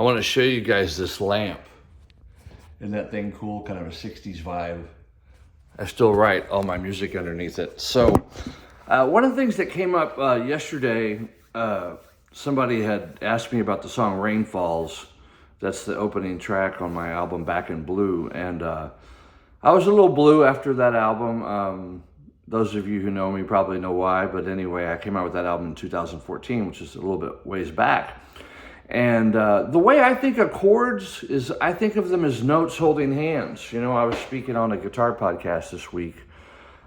I want to show you guys this lamp. Isn't that thing cool? Kind of a 60s vibe. I still write all my music underneath it. So one of the things that came up yesterday, somebody had asked me about the song Rain Falls. That's the opening track on my album Back in Blue. And I was a little blue after that album. Those of you who know me probably know why. But anyway, I came out with that album in 2014, which is a little bit ways back. And the way I think of chords is I think of them as notes holding hands. You know, I was speaking on a guitar podcast this week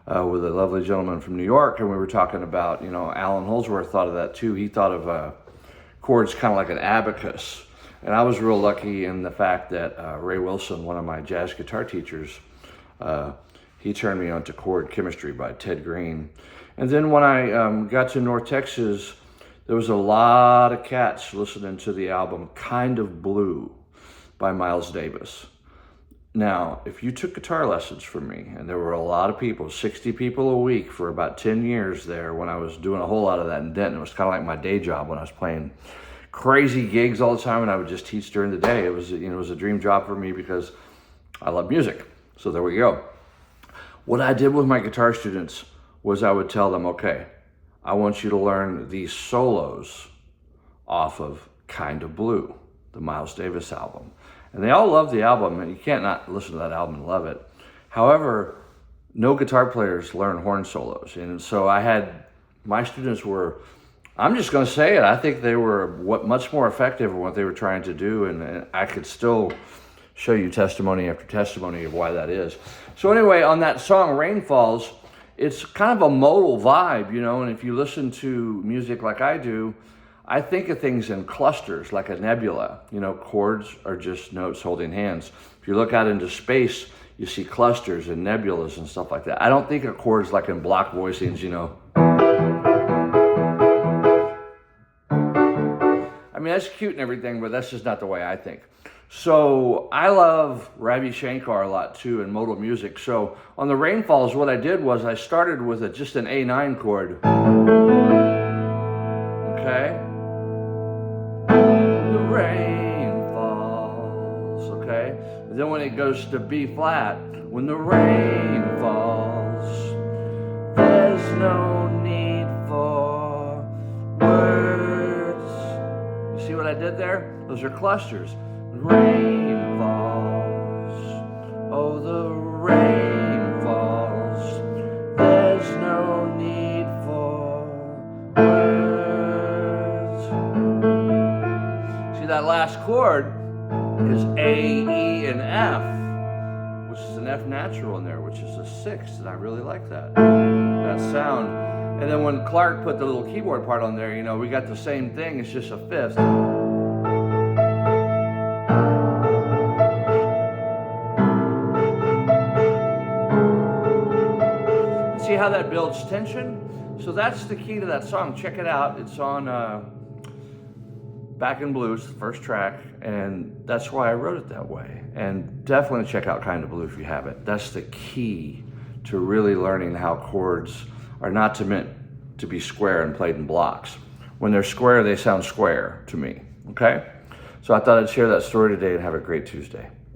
with a lovely gentleman from New York, and we were talking about, you know, Alan Holdsworth thought of that too. He thought of chords kind of like an abacus. And I was real lucky in the fact that Ray Wilson, one of my jazz guitar teachers, he turned me on to chord chemistry by Ted Green. And then when I got to North Texas, there was a lot of cats listening to the album Kind of Blue by Miles Davis. Now, if you took guitar lessons from me, and there were a lot of people, 60 people a week for about 10 years there when I was doing a whole lot of that in Denton. It was kind of like my day job when I was playing crazy gigs all the time, and I would just teach during the day. It was, you know, it was a dream job for me because I love music. So there we go. What I did with my guitar students was I would tell them, okay, I want you to learn these solos off of Kind of Blue, the Miles Davis album. And they all love the album, and you can't not listen to that album and love it. However, no guitar players learn horn solos. And so my students were, I'm just going to say it, I think they were much more effective in what they were trying to do, and I could still show you testimony after testimony of why that is. So anyway, on that song, Rain Falls, it's kind of a modal vibe, you know, and if you listen to music like I do, I think of things in clusters, like a nebula. You know, chords are just notes holding hands. If you look out into space, you see clusters and nebulas and stuff like that. I don't think of chords like in block voicings, you know. I mean, that's cute and everything, but that's just not the way I think. So I love Ravi Shankar a lot too in modal music. So on the Rain Falls, what I did was I started with just an A9 chord. Okay? The rain falls. Okay? And then when it goes to B flat, when the rain falls, there's no need for words. You see what I did there? Those are clusters. Rain falls, oh the rain falls, there's no need for words. See, that last chord is A, E, and F, which is an F natural in there, which is a sixth, and I really like that sound. And then when Clark put the little keyboard part on there, you know, we got the same thing, it's just a fifth. See how that builds tension? So that's the key to that song. Check it out. It's on Back in Blue, it's the first track, and that's why I wrote it that way. And definitely check out Kind of Blue if you haven't. That's the key to really learning how chords are not meant to be square and played in blocks. When they're square, they sound square to me, okay? So I thought I'd share that story today and have a great Tuesday.